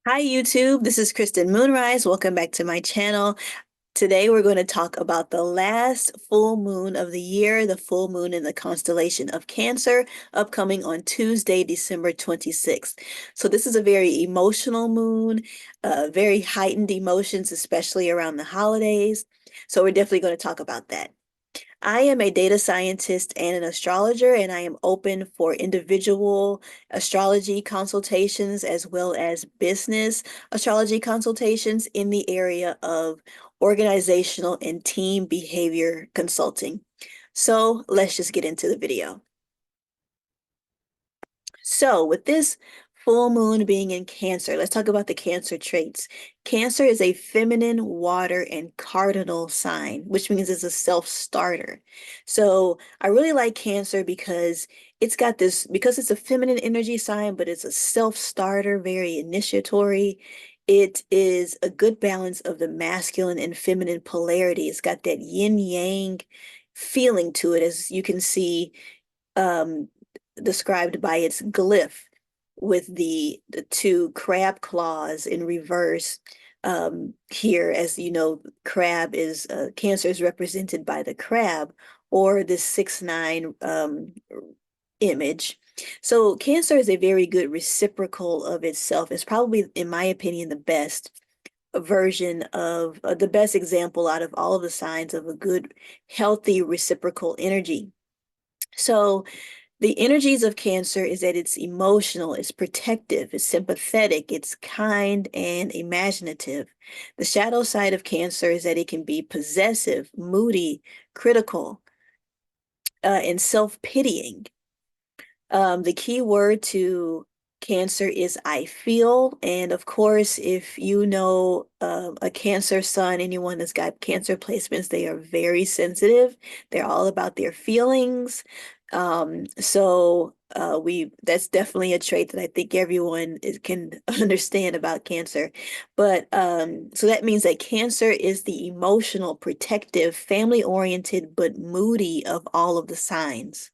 Hi YouTube, this is Kristen Moonrise. Welcome back to my channel. Today we're going to talk about the last full moon of the year, the full moon in the constellation of Cancer, upcoming on Tuesday, December 26th. So this is a very emotional moon, very heightened emotions, especially around the holidays. So we're definitely going to talk about that. I am a data scientist and an astrologer, and I am open for individual astrology consultations as well as business astrology consultations in the area of organizational and team behavior consulting. So let's just get into the video. So with this full moon being in Cancer, let's talk about the Cancer traits. Cancer is a feminine water and cardinal sign, which means it's a self-starter. So I really like Cancer because it's got this, because it's a feminine energy sign, but it's a self-starter, very initiatory. It is a good balance of the masculine and feminine polarity. It's got that yin yang feeling to it, as you can see um, described by its glyph with the two crab claws in reverse. Here, as you know, crab is Cancer is represented by the crab or this 6-9 image. So Cancer is a very good reciprocal of itself. It's probably, in my opinion, the best version of the best example out of all of the signs of a good, healthy reciprocal energy. So the energies of Cancer is that it's emotional, it's protective, it's sympathetic, it's kind and imaginative. The shadow side of Cancer is that it can be possessive, moody, critical, and self-pitying. The key word to Cancer is I feel. And of course, if you know a Cancer sun, anyone that's got Cancer placements, they are very sensitive. They're all about their feelings. That's definitely a trait that I think everyone can understand about Cancer. But so that means that Cancer is the emotional, protective, family-oriented, but moody of all of the signs.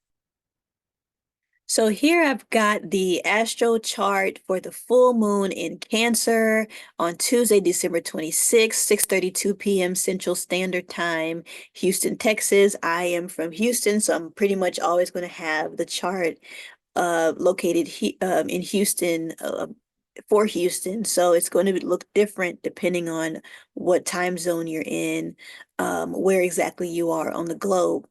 So here I've got the Astro Chart for the full moon in Cancer on Tuesday, December 26th, 6:32 p.m. Central Standard Time, Houston, Texas. I am from Houston, so I'm pretty much always going to have the chart located in Houston for Houston. So it's going to look different depending on what time zone you're in, where exactly you are on the globe.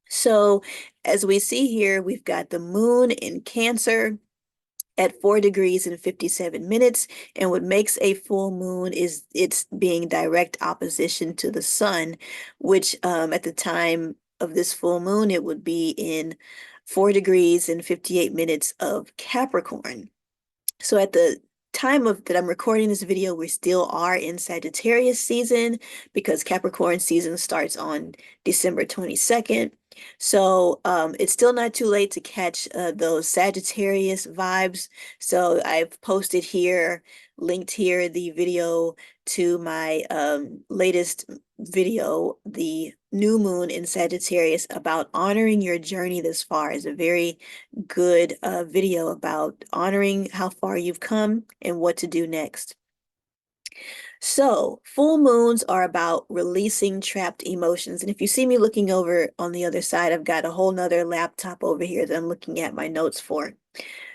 So as we see here, we've got the moon in Cancer at 4 degrees and 57 minutes. And what makes a full moon is it's being direct opposition to the sun, which at the time of this full moon, it would be in 4 degrees and 58 minutes of Capricorn. So at the time of that I'm recording this video, we still are in Sagittarius season because Capricorn season starts on December 22nd. So it's still not too late to catch those Sagittarius vibes. So I've posted here, linked here, the video to my latest video, the new moon in Sagittarius, about honoring your journey this far. Is a very good video about honoring how far you've come and what to do next. So, full moons are about releasing trapped emotions. And if you see me looking over on the other side, I've got a whole nother laptop over here that I'm looking at my notes for.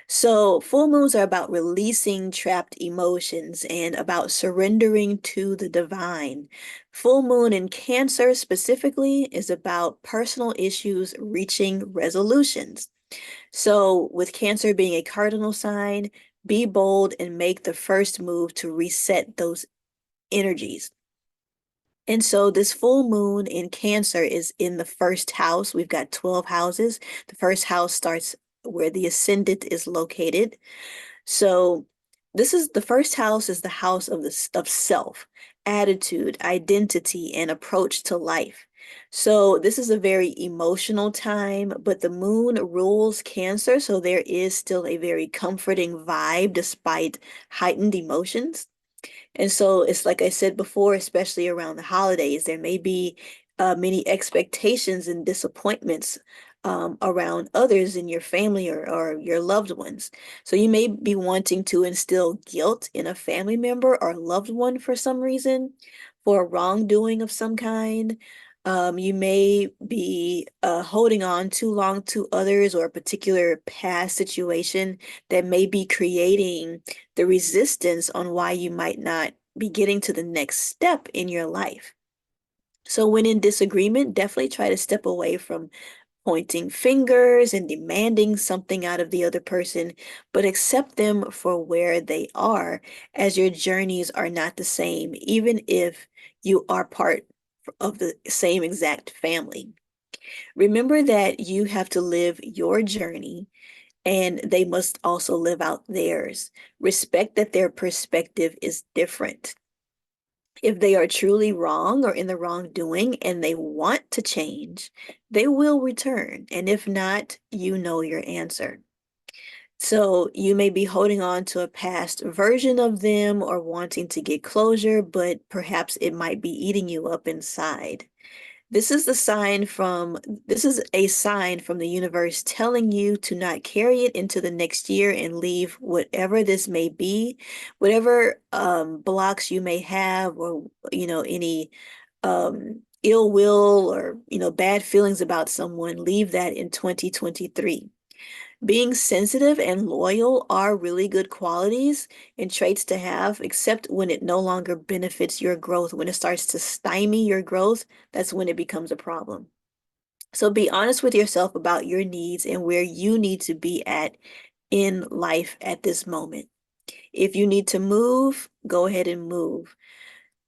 So, full moons are about releasing trapped emotions and about surrendering to the divine. Full moon in Cancer specifically is about personal issues reaching resolutions. So, with Cancer being a cardinal sign, be bold and make the first move to reset those energies. And so, this full moon in Cancer is in the first house. We've got 12 houses. The first house starts where the ascendant is located. So, this is the first house is the house of of self, attitude, identity, and approach to life. So this is a very emotional time, but the moon rules Cancer, so there is still a very comforting vibe despite heightened emotions. And so it's like I said before, especially around the holidays, there may be many expectations and disappointments around others in your family or your loved ones. So you may be wanting to instill guilt in a family member or loved one for some reason, for a wrongdoing of some kind. You may be holding on too long to others or a particular past situation that may be creating the resistance on why you might not be getting to the next step in your life. So when in disagreement, definitely try to step away from pointing fingers and demanding something out of the other person, but accept them for where they are, as your journeys are not the same, even if you are part of the same exact family. Remember that you have to live your journey and they must also live out theirs. Respect that their perspective is different. If they are truly wrong or in the wrongdoing and they want to change, they will return. And if not, you know your answer. So you may be holding on to a past version of them or wanting to get closure, but perhaps it might be eating you up inside. This is the sign from, this is a sign from the universe telling you to not carry it into the next year and leave whatever this may be, whatever blocks you may have, or any ill will or bad feelings about someone, leave that in 2023. Being sensitive and loyal are really good qualities and traits to have, except when it no longer benefits your growth. When it starts to stymie your growth, that's when it becomes a problem. So be honest with yourself about your needs and where you need to be at in life at this moment. If you need to move, go ahead and move.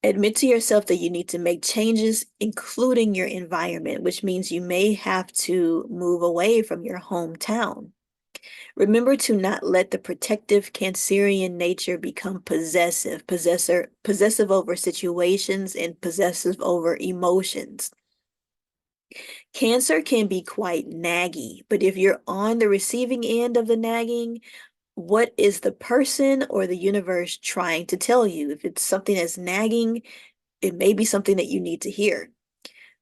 Admit to yourself that you need to make changes, including your environment, which means you may have to move away from your hometown. Remember to not let the protective Cancerian nature become possessive over situations and possessive over emotions. Cancer can be quite naggy, but if you're on the receiving end of the nagging, what is the person or the universe trying to tell you? If it's something that's nagging, it may be something that you need to hear.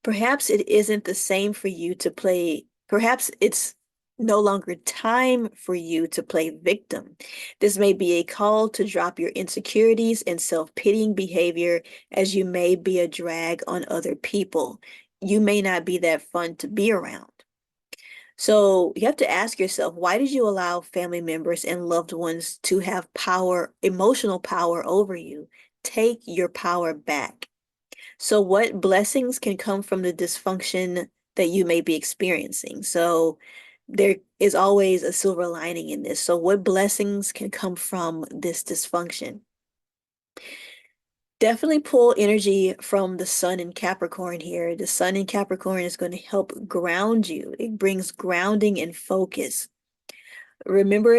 Perhaps it isn't the same for you to play, perhaps it's no longer time for you to play victim. This may be a call to drop your insecurities and self-pitying behavior, as you may be a drag on other people. You may not be that fun to be around. So you have to ask yourself, why did you allow family members and loved ones to have power, emotional power over you? Take your power back. So what blessings can come from the dysfunction that you may be experiencing? So there is always a silver lining in this. So what blessings can come from this dysfunction? Definitely pull energy from the sun in Capricorn here. The sun in Capricorn is going to help ground you. It brings grounding and focus. Remember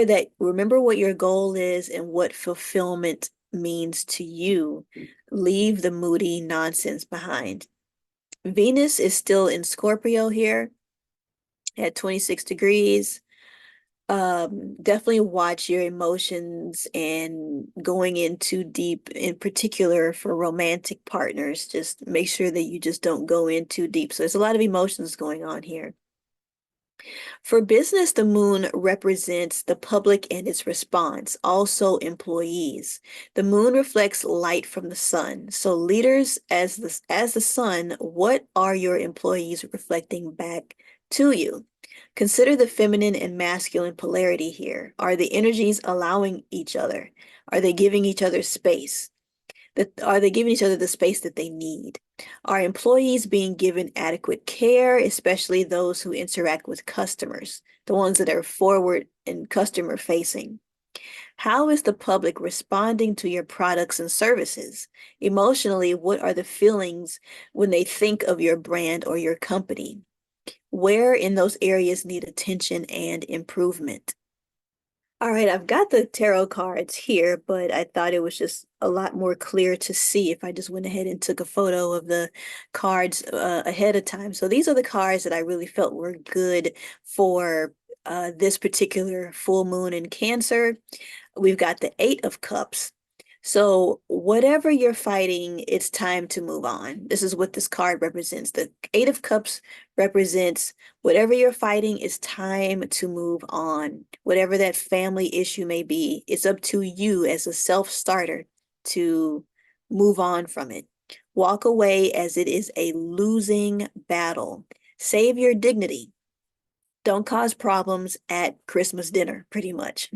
what your goal is and what fulfillment means to you. Leave the moody nonsense behind. Venus is still in Scorpio here at 26 degrees. Definitely watch your emotions and going in too deep, in particular for romantic partners. Just make sure that you just don't go in too deep. So there's a lot of emotions going on here. For business, the moon represents the public and its response, also employees. The moon reflects light from the sun. So leaders, as the sun, what are your employees reflecting back to you? Consider the feminine and masculine polarity here. Are the energies allowing each other? Are they giving each other space? Are they giving each other the space that they need? Are employees being given adequate care, especially those who interact with customers, the ones that are forward and customer facing? How is the public responding to your products and services? Emotionally, what are the feelings when they think of your brand or your company? Where in those areas need attention and improvement? All right, I've got the tarot cards here, but I thought it was just a lot more clear to see if I just went ahead and took a photo of the cards ahead of time. So these are the cards that I really felt were good for this particular full moon in Cancer. We've got the Eight of Cups. So whatever you're fighting, it's time to move on. This is what this card represents. The Eight of Cups represents whatever you're fighting, it's time to move on. Whatever that family issue may be, it's up to you as a self-starter to move on from it. Walk away as it is a losing battle. Save your dignity. Don't cause problems at Christmas dinner, pretty much.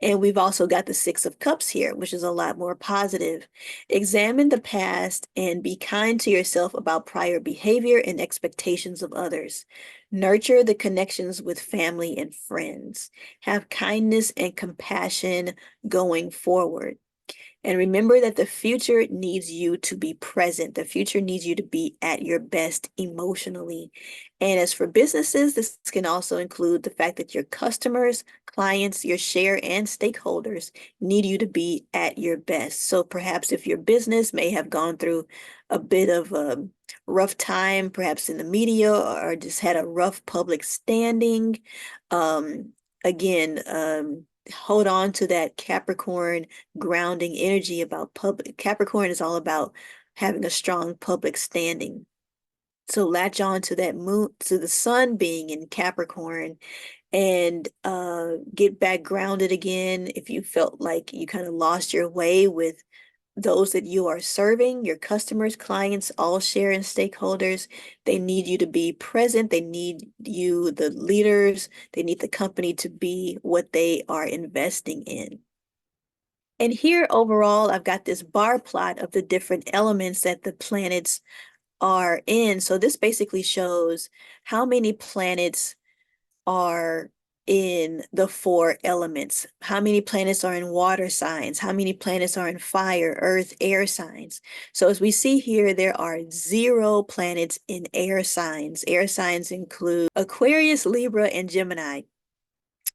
And we've also got the Six of Cups here, which is a lot more positive. Examine the past and be kind to yourself about prior behavior and expectations of others. Nurture the connections with family and friends. Have kindness and compassion going forward. And remember that the future needs you to be present. The future needs you to be at your best emotionally. And as for businesses, this can also include the fact that your customers, clients, your share and stakeholders need you to be at your best. So perhaps if your business may have gone through a bit of a rough time, perhaps in the media, or just had a rough public standing, um, again, hold on to that Capricorn grounding energy about public. Capricorn is all about having a strong public standing. So latch on to that moon, to the sun being in Capricorn, and get back grounded again if you felt like you kind of lost your way with those that you are serving, your customers, clients, all share and stakeholders. They need you to be present. They need you, the leaders, they need the company to be what they are investing in. And here overall, I've got this bar plot of the different elements that the planets are in. So this basically shows how many planets are in the four elements, how many planets are in water signs, how many planets are in fire, earth, air signs. So as we see here, there are 0 planets in air signs. Air signs include Aquarius, Libra, and Gemini.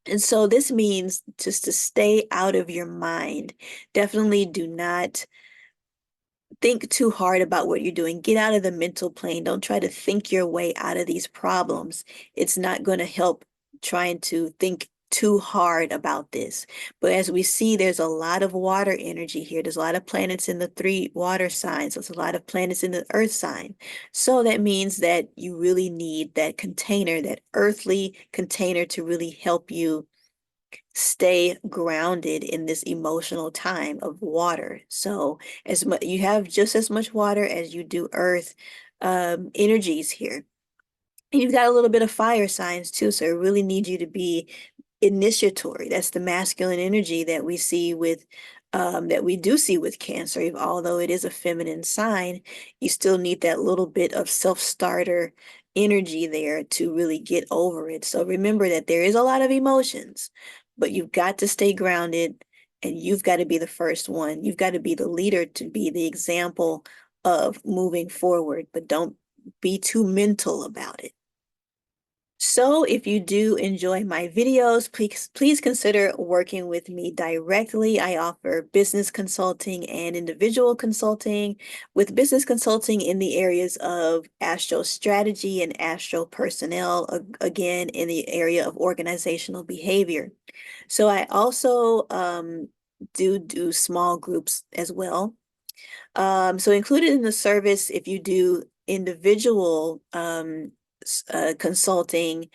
And so this means just to stay out of your mind. Definitely do not think too hard about what you're doing. Get out of the mental plane. Don't try to think your way out of these problems. It's not going to help trying to think too hard about this. But as we see, there's a lot of water energy here. There's a lot of planets in the 3 water signs. There's a lot of planets in the earth sign. So that means that you really need that container, that earthly container to really help you stay grounded in this emotional time of water. So as much you have just as much water as you do earth energies here. And you've got a little bit of fire signs too, so I really need you to be initiatory. That's the masculine energy that we see with that we do see with Cancer. Although it is a feminine sign, you still need that little bit of self-starter energy there to really get over it. So remember that there is a lot of emotions, but you've got to stay grounded and you've got to be the first one. You've got to be the leader to be the example of moving forward, but don't be too mental about it. So if you do enjoy my videos, please consider working with me directly. I offer business consulting and individual consulting, with business consulting in the areas of astro strategy and astro personnel, again, in the area of organizational behavior. So I also do small groups as well. So included in the service, if you do individual consulting,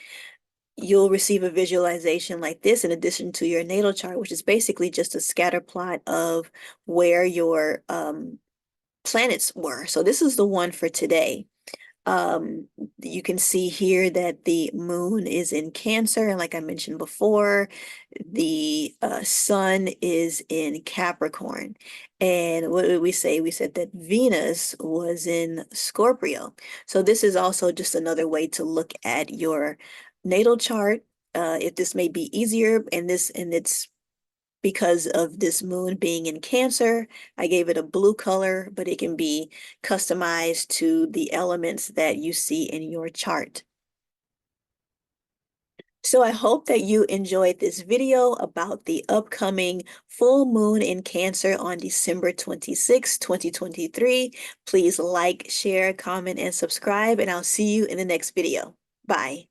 you'll receive a visualization like this in addition to your natal chart, which is basically just a scatter plot of where your planets were. So this is the one for today. Um, you can see here that the moon is in Cancer, and like I mentioned before, the sun is in Capricorn. And what did we say? We said that Venus was in Scorpio. So this is also just another way to look at your natal chart. If this may be easier, and it's because of this moon being in Cancer, I gave it a blue color, but it can be customized to the elements that you see in your chart. So I hope that you enjoyed this video about the upcoming full moon in Cancer on December 26, 2023. Please like, share, comment, and subscribe, and I'll see you in the next video. Bye.